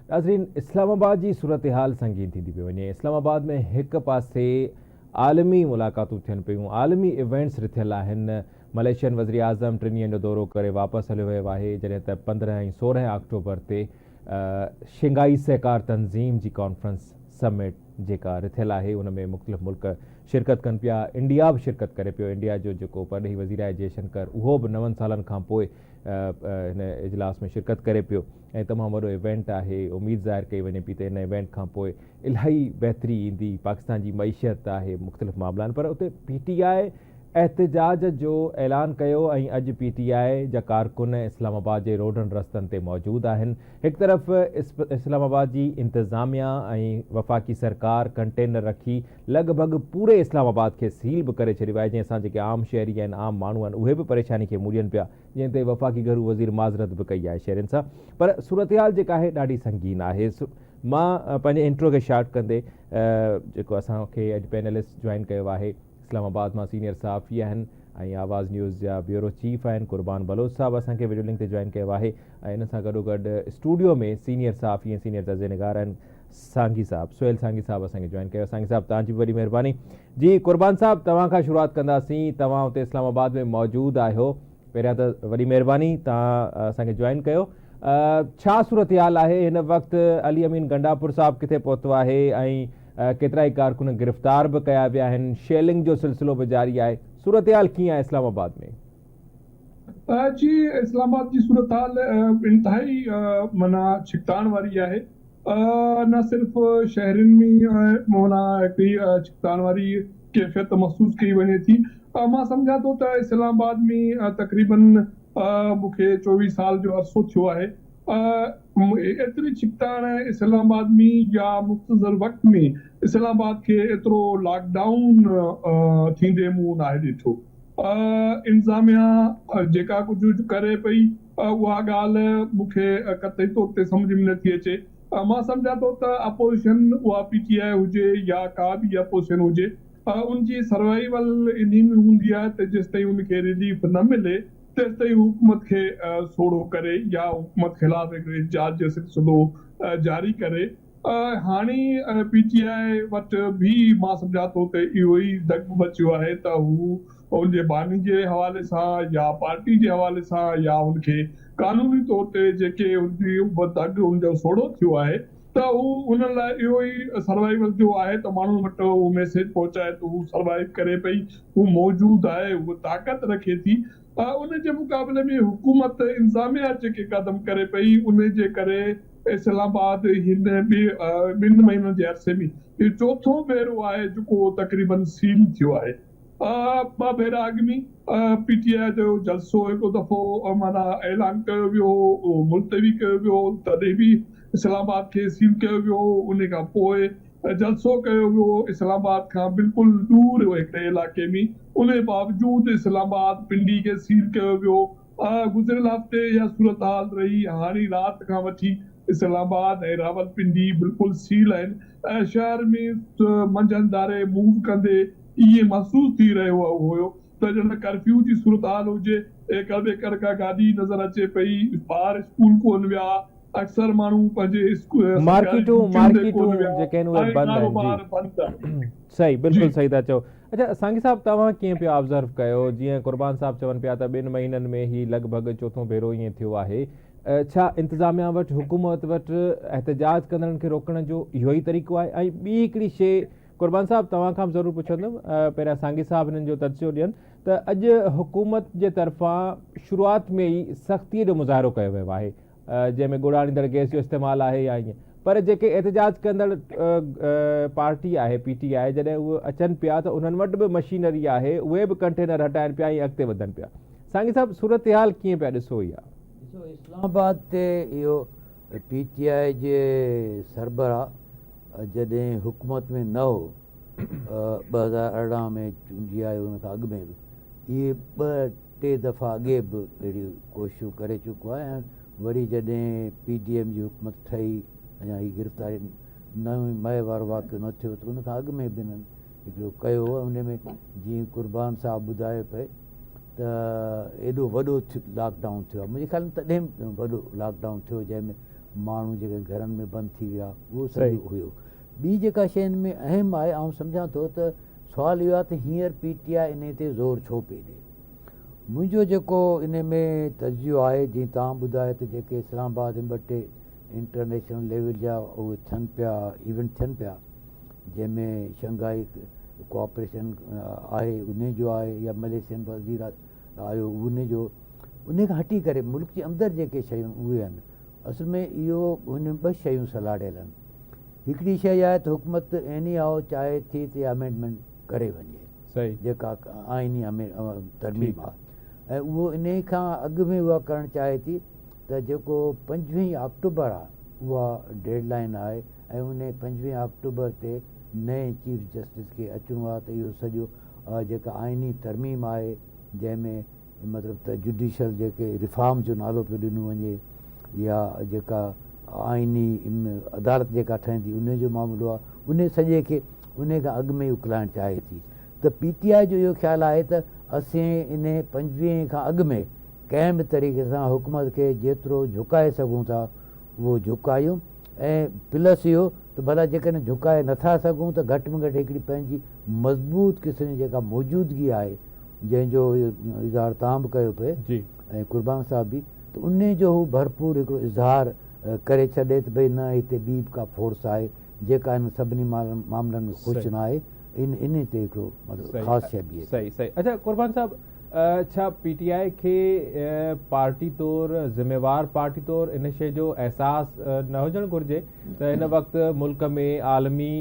नाज़रीन, इस्लामाबाद की सूरत हाल संगीन थी पे वञे। इस्लामाबाद में एक पासे आलमी मुलाक़ातूं थियनि पियूं, आलमी इवेंट्स रिथियल आहिनि। मलेशियन वज़ीर आज़म 3 ॾींहनि जो दौरो करे वापसि हलियो वियो आहे, जॾहिं त 15 ऐं 16 अक्टूबर ते शिंघाई सहकार तंज़ीम जी कॉन्फ्रेंस समिट जेका रिथियल आहे उन में मुख़्तलिफ़ मुल्क शिरकत कनि पिया। इंडिया बि शिरकत करे पियो। इंडिया जो जेको परॾेही वज़ीर आहे जयशंकर, उहो बि 9 सालनि खां पोइ हिन इजलास में शिरकत करे पियो ऐं तमामु वॾो इवेंट आहे। उमेद ज़ाहिर कई वञे पई त इन इवेंट खां पोइ इलाही बहितरी ईंदी। पाकिस्तान जी मईशत आहे, मुख़्तलिफ़ मामला, पर उते PTI एहतजाज जो ऐलान कयो ऐं अॼु PTI जा कारकुन इस्लामाबाद जे रोडनि रस्तनि ते मौजूदु आहिनि। हिकु तरफ़ इस्लामाबाद जी इंतिज़ामिया ऐं वफ़ाक़ी सरकार कंटेनर रखी लॻभॻि पूरे इस्लामाबाद खे सील बि करे छॾियो आहे, जंहिंसां जेके आम शहरी आहिनि, आम माण्हू आहिनि, उहे बि परेशानी खे मुड़ियनि पिया, जंहिं ते वफ़ाक़ी घरू वज़ीर माज़रत बि कई आहे शहरनि सां। पर सूरत हाल जेका आहे ॾाढी संगीन आहे। मां पंहिंजे इंट्रो खे स्टार्ट कंदे जेको असांखे अॼु पैनलिस्ट जॉइन कयो आहे, इस्लामाबाद मां सीनियर सहाफ़ी आहिनि ऐं आवाज़ न्यूज़ जा ब्यूरो चीफ आहिनि कुर्बान बलोच साहब असांखे वीडियो लिंक ते जॉइन कयो आहे। ऐं इन सां गॾोगॾु स्टूडियो में सीनियर सहाफ़ी ऐं सीनियर तर्जुमेगार आहिनि सांगी साहब, सुहेल सांगी साहब असांखे जॉइन कयो। सांगी साहब, तव्हांजी वॾी महिरबानी। जी कुर्बान साहब, तव्हां खां शुरूआत कंदासीं। तव्हां हुते इस्लामाबाद में मौजूदु आहियो। पहिरियां त वॾी महिरबानी, तव्हां असांखे जॉइन कयो। छा सूरत हाल आहे हिन वक़्तु? अली अमीन गंडापुर साहब किथे पहुतो आहे ऐं केतिरा ई कारकुन गिरफ़्तार बि कया विया आहिनि। शेलिंग जो सिलसिलो बि जारी आहे। सूरत हाल कीअं आहे इस्लामाबाद में? जी, इस्लामाबाद जी सूरत हाल इंतहाई माना छिकताण वारी आहे। न सिर्फ़ु शहरनि में माना हिकिड़ी छिकताण वारी कैफ़ियत महसूस कई वञे थी। मां सम्झां थो त इस्लामाबाद में तक़रीबन मूंखे 24 साल जो अरसो थियो आहे। एतिरी छिकताण इस्लामाबाद में या मुख़्तज़र वक़्त में इस्लामाबाद खे एतिरो लॉकडाउन थींदे मूं नाहे ॾिठो। इंतिज़ामिया जेका कुझु करे पई उहा ॻाल्हि मूंखे क़तई तौर ते सम्झ में नथी अचे। मां सम्झां थो त अपोज़िशन उहा PTI हुजे या का बि अपोज़िशन हुजे, उनजी सर्वाइवल इन्ही में हूंदी आहे त जेसिताईं उनखे रिलीफ न मिले तेसिताईं हुकूमत खे सोढ़ो करे या हुकूमत ख़िलाफ़ हिकिड़े एहतजाज जो सिलसिलो जारी करे। हाणे PTI वटि बि मां सम्झां थो त इहो ई दग मचियो आहे त हू उनजे बानी जे हवाले सां या पार्टी जे हवाले सां या उनखे क़ानूनी तौर ते जेके उनजी दग उनजो सोढ़ो थियो आहे त हू उन लाइ इहो ई सर्वाइवल जो आहे त माण्हुनि वटि उहो मैसेज पहुचाए त हू सर्वाइव करे पई, हू मौजूदु आहे, हू ताक़त रखे थी। उन जे मुक़ाबले में हुकूमत इंतिज़ामिया जेके क़दम करे पई उन जे करे इस्लामाबाद हिन ॿिनि महीननि जे अरसे में इहो चोथों भेरो आहे जेको तक़रीबन सील थियो आहे। ॿ भेरा अॻु में PTI जो जलसो हिकु दफ़ो माना ऐलान कयो वियो, मुलतवी कयो वियो, तॾहिं बि इस्लामाबाद खे सील कयो वियो। उन खां पोइ जलसो कयो वियो इस्लामाबाद खां बिल्कुलु दूर हिकिड़े इलाइक़े में, उन बावजूदि इस्लामाबाद पिंडी खे सील कयो वियो। गुज़िरियल हफ़्ते या सूरत हाल रही हाणे राति खां वठी इस्लामाबाद ऐं रावलपिंडी बिल्कुलु सील आहिनि। शहर में मंझंदि दारे मूव कंदे इहे महसूस थी रहियो हुयो त ॼण कर्फ्यू जी सूरत हाल हुजे। कर का गाॾी नज़र अचे पई, ॿार स्कूल कोन विया, अक्सर माण्हू पंहिंजे मार्केटूं जेके आहिनि उहे बंदि आहिनि। सही, बिल्कुलु सही था चओ। अच्छा सांगी साहब, तव्हां कीअं पिया ऑब्ज़र्व कयो? जीअं कुर्बान साहब चवनि पिया त 2 महीननि में ई लॻभॻि चोथों भेरो ईअं थियो आहे। छा इंतिज़ामिया वटि, हुकूमत वटि एहतजाज कंदड़नि खे रोकण जो इहो ई तरीक़ो आहे? ऐं ॿी हिकिड़ी शइ कुर्बान साहब तव्हां खां ज़रूरु पुछंदुमि, पहिरियां सांगी साहब हिननि जो तर्जो ॾियनि त अॼु हुकूमत जे तरफ़ां शुरूआति में ई सख़्तीअ जो मुज़ाहिरो कयो वियो आहे, जंहिंमें ॻोड़ा ॾींदड़ गैस जो इस्तेमालु आहे या ईअं, पर जेके एहतजाज कंदड़ पार्टी आहे PTI, जॾहिं उहे अचनि पिया त उन्हनि वटि बि मशीनरी आहे, उहे बि कंटेनर हटाइनि पिया ऐं अॻिते वधनि पिया। सांगी साहब, सूरत हाल कीअं पिया ॾिसो? ॾिसो, इस्लामाबाद ते इहो PTI जे सरबराह जॾहिं हुकूमत में न हो, 2018 में चूंडी आयो, हुन खां अॻु में बि इहे 2-3 दफ़ा अॻे बि अहिड़ियूं कोशिशूं करे चुको आहे। ऐं वरी जॾहिं PDM जी हुकूमत ठही, अञा हीअ गिरफ़्तारी नवे मई वारो वाक़ियो न थियो त उन खां अॻु में बि हिननि हिकिड़ो कयो हो। उन में जीअं कुर्बान साहब ॿुधाए पए त एॾो वॾो लॉकडाउन थियो आहे। मुंहिंजे ख़्याल में तॾहिं वॾो लॉकडाउन थियो जंहिंमें माण्हू जेके घरनि में बंदि थी विया उहो सही। सभु हुयो। ॿी जेका शइ हिन में अहम आहे, ऐं सम्झां थो त सुवालु इहो आहे त हींअर PTI इन ते ज़ोर छो पई ॾिए। मुंहिंजो जेको इन में तजियो आहे, जीअं तव्हां ॿुधायो त जेके इस्लामाबाद में 2-3 इंटरनेशनल लेवल जा उहे थियनि पिया, इवेंट थियनि पिया, जंहिंमें शंघाई कोऑपरेशन आहे उन जो आहे, या मलेशियन वज़ीर आयो उन जो, उन खां हटी करे मुल्क जे अंदरि जेके शयूं उहे आहिनि, असल में इहो हुन में 2 शयूं सलाड़ियल आहिनि। हिकिड़ी शइ आहे त हुकूमत एनी आओ चाहे थी त अमेंडमेंट करे वञे, सही, जेका आइनी तरमीम आहे, ऐं उहो इन खां अॻु में उहा करणु चाहे थी त जेको 25 अक्टूबर आहे उहा डेडलाइन आहे, ऐं उन 25 अक्टूबर ते नए चीफ जस्टिस खे अचिणो आहे त इहो सॼो जेका आइनी तरमीम आहे, जंहिंमें मतिलबु त जुडिशल जेके रिफॉर्म जो नालो पियो ॾिनो वञे, या जेका आइनी अदालत जेका ठहंदी उन जो मामिलो आहे, उन सॼे खे उन खां अॻु में उकलाइणु चाहे थी। त PTI जो इहो ख़्यालु आहे त असीं इन 25 खां अॻु में कंहिं बि तरीक़े सां हुकूमत खे जेतिरो झुकाए सघूं था उहो झुकायूं, ऐं प्लस इहो त भला जेकॾहिं झुकाए नथा सघूं त घटि में घटि हिकिड़ी पंहिंजी मज़बूत क़िस्म जी जेका मौजूदगी आहे, जंहिंजो इज़हार तव्हां बि कयो पिए जी, ऐं कुर्बान साहब बि, त उन जो हू भरपूर हिकिड़ो इज़हार करे छॾे त भई न हिते ॿी का फोर्स आहे जेका इन सभिनी मामलनि में ख़ुशि न आहे, इन ते हिकिड़ो मतिलबु ख़ासि शइ बि आहे। सही सही। अच्छा कुर्बान साहब, छा PTI खे पार्टी तौरु, ज़िम्मेवार पार्टी तौरु इन शइ जो अहसासु न हुजणु घुरिजे त हिन वक़्तु मुल्क में आलमी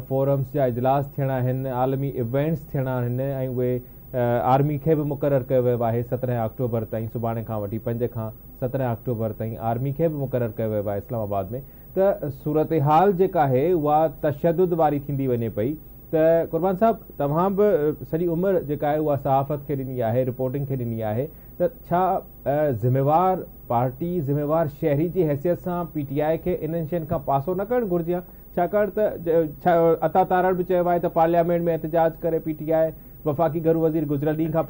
फोरम्स जा इजलास थियणा आहिनि, आलमी इवेंट्स थियणा आहिनि, ऐं उहे आर्मी खे बि मुक़ररु कयो वियो आहे 17 अक्टूबर ताईं, सुभाणे खां वठी 5 खां 17 अक्टूबर ताईं आर्मी खे बि मुक़ररु कयो वियो आहे इस्लामाबाद में, त सूरत हाल जेका आहे उहा तशद्दुद वारी थींदी वञे पई। त कुर्बान साहब, तव्हां बि सॼी उमिरि जेका आहे उहा सहाफ़त खे ॾिनी आहे, रिपोर्टिंग खे ॾिनी आहे, त छा ज़िम्मेवार पार्टी, ज़िम्मेवार शहरी जी हैसियत सां PTI खे इन्हनि शयुनि खां पासो न करणु घुरिजे हा? छाकाणि त अता तारड़ बि चयो आहे त पार्लियामेंट में एहतजाज करे PTI, वफ़ाक़ी घरू वज़ीर गुज़िरियल ॾींहं खां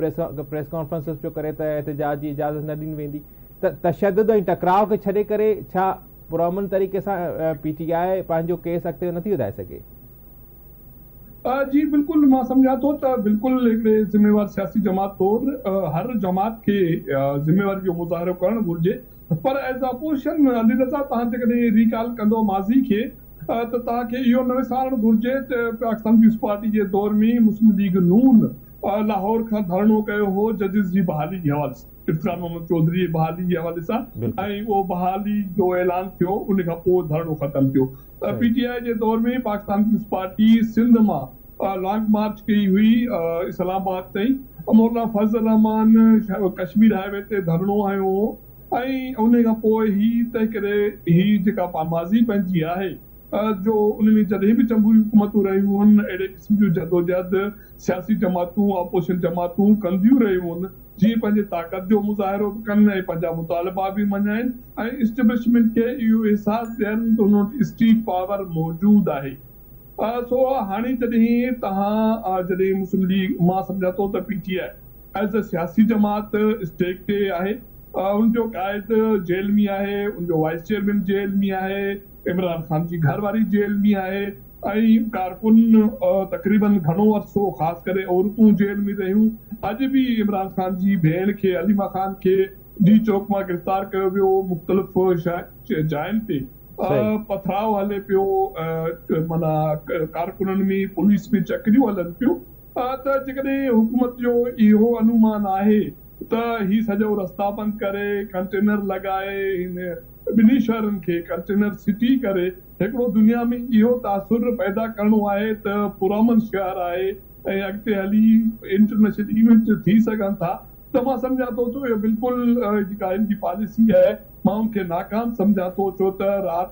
प्रेस कॉन्फ्रेंसिस पियो करे त एहतजाज जी इजाज़त न ॾिनी वेंदी। त तशद्दुद ऐं टकराव खे छॾे करे छा पुरअमन तरीक़े सां PTI पंहिंजो केस अॻिते नथी वधाए सघे? जी बिल्कुलु, मां सम्झां थो त बिल्कुलु हिकिड़े ज़िम्मेवार सियासी जमात तौरु हर जमात खे ज़िम्मेवारी जो मुज़ाहिरो करणु घुरिजे, पर एज़ अपोज़िशन अली रज़ा तव्हां जेकॾहिं रिकॉल कंदो माज़ी खे त तव्हांखे इहो न विसारणु घुरिजे त पाकिस्तान पीपल्स पार्टी जे दौर में मुस्लिम लीग नून लाहौर खां धरणो कयो हो जजिस जी बहाली जे हवाले सां, इरफान मोहम्मद चौधरी जी बहाली जे हवाले सां, ऐं उहो बहाली जो ऐलान थियो, उन खां पोइ धरणो ख़तमु थियो। PTI जे दौर में पाकिस्तान पीपल्स पार्टी सिंध मां लॉन्ग मार्च कई हुई इस्लामाबाद ताईं, मौलाना फज़ल रहमान कश्मीर हाईवे ते धरणो हयो हो, ऐं उन खां पोइ ही तंहिं करे ही जेका माज़ी पंहिंजी आहे जो उनमें जॾहिं बि जमहूरी हुकूमतूं रहियूं आहिनि, अहिड़े क़िस्म जूं जदोजहद सियासी जमातूं, अपोज़िशन जमातूं कंदियूं रहियूं आहिनि, जीअं पंहिंजे ताक़त जो मुज़ाहिरो बि कनि ऐं पंहिंजा मुतालबा बि मञाइनि, ऐं इस्टेब्लिशमेंट खे इहो एहसासु ॾियनि त हुन स्ट्रीट पावर मौजूदु आहे। सो हाणे जॾहिं तव्हां जॾहिं मुस्लिम लीग, मां सम्झां थो त PTI एज़ अ सियासी जमात स्टेक ते आहे, उनजो क़ाइद जेल में आहे, उनजो वाइस चेयरमैन जेल में आहे, इमरान ख़ान जी घरवारी जेल में आहे, ऐं कारकुन तक़रीबन घणो अरसो ख़ासि करे औरतूं जेल में रहियूं। अॼु बि इमरान ख़ान जी भेण खे, अलीमा ख़ान खे डी चौक मां गिरफ़्तार कयो वियो, मुख़्तलिफ़ जायुनि ते पथराव हले पियो, माना कारकुननि में, पुलिस में चकरियूं हलनि पियूं। त जेकॾहिं हुकूमत जो इहो अनुमान आहे त ही सॼो रस्ता बंदि करे, कंटेनर लॻाए, हिन ॿिन्ही शहरनि खे कंटेनर सिटी करे हिकिड़ो दुनिया में इहो तासुर पैदा करणो आहे त पुरअमन शहर आहे ऐं अॻिते हली इंटरनेशनल इवेंट थी सघनि था, त मां सम्झां थो त इहो बिल्कुलु जेका हिन जी पॉलिसी आहे मां उनखे नाकाम सम्झां थो, छो त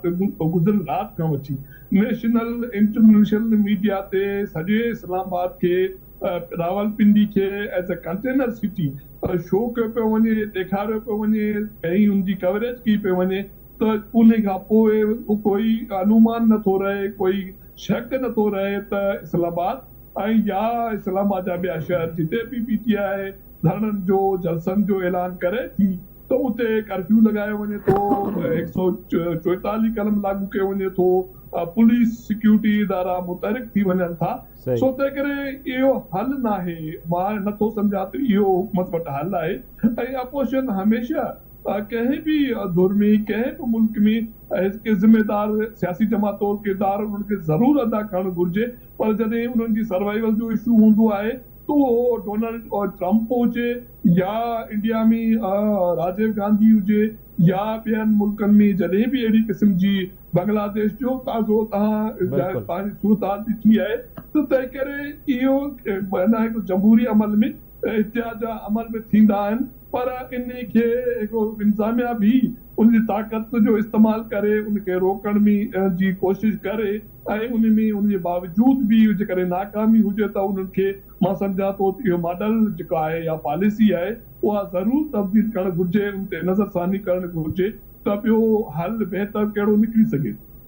गुज़िरियल राति खां वठी नेशनल इंटरनेशनल मीडिया ते सॼे इस्लामाबाद खे, रावलपिंडी खे as a container city show कयो पियो वञे, ॾेखारियो पियो वञे, कई उनजी कवरेज कई पियो वञे, त उन खां पोइ कोई अनुमान नथो रहे, कोई शक नथो रहे त इस्लामाबाद ऐं या इस्लामाबाद जा ॿिया शहर जिते बि PTI धरणनि जो, जलसनि जो ऐलान करे थी, त उते कर्फ्यू लॻायो वञे थो, 144 कलम लागू कयो वञे थो, पुलिस सिक्योरिटी इदारा मुतहरिक थी वञनि था। सही। सो तंहिं करे इहो हल न आहे, मां नथो सम्झां त इहो हुकूमत वटि हल आहे। ऐं अपोज़िशन हमेशह कंहिं बि धुर में, कंहिं बि मुल्क में हिकु ज़िम्मेदार सियासी जमात जो किरदारु उन्हनि खे ज़रूरु अदा करणु घुरिजे, पर जॾहिं उन्हनि जी सर्वाइवल जो इशू हूंदो आहे तो उहो डोनाल्ड ट्रंप हुजे या इंडिया में राजीव गांधी हुजे या ॿियनि मुल्कनि में जॾहिं बि अहिड़ी क़िस्म जी बांग्लादेश जो ताज़ो बिल्कुलु। तव्हांजी सूरत ॾिठी आहे, त तंहिं करे इहो हिकु जमहूरी अमल में इतिहाद जा अमल में थींदा आहिनि, पर इन खे हिकु इंतज़ामिया बि उनजी ताक़त जो इस्तेमालु करे उनखे रोकण में जी कोशिश करे, ऐं उन में उनजे बावजूद बि जेकॾहिं नाकामी हुजे त उन्हनि खे मां सम्झां थो इहो मॉडल जेको आहे या पॉलिसी आहे उहा ज़रूरु तब्दील करणु घुरिजे, उन ते नज़रसानी करणु घुरिजे त ॿियो हल बहितर कहिड़ो निकिरी सघे।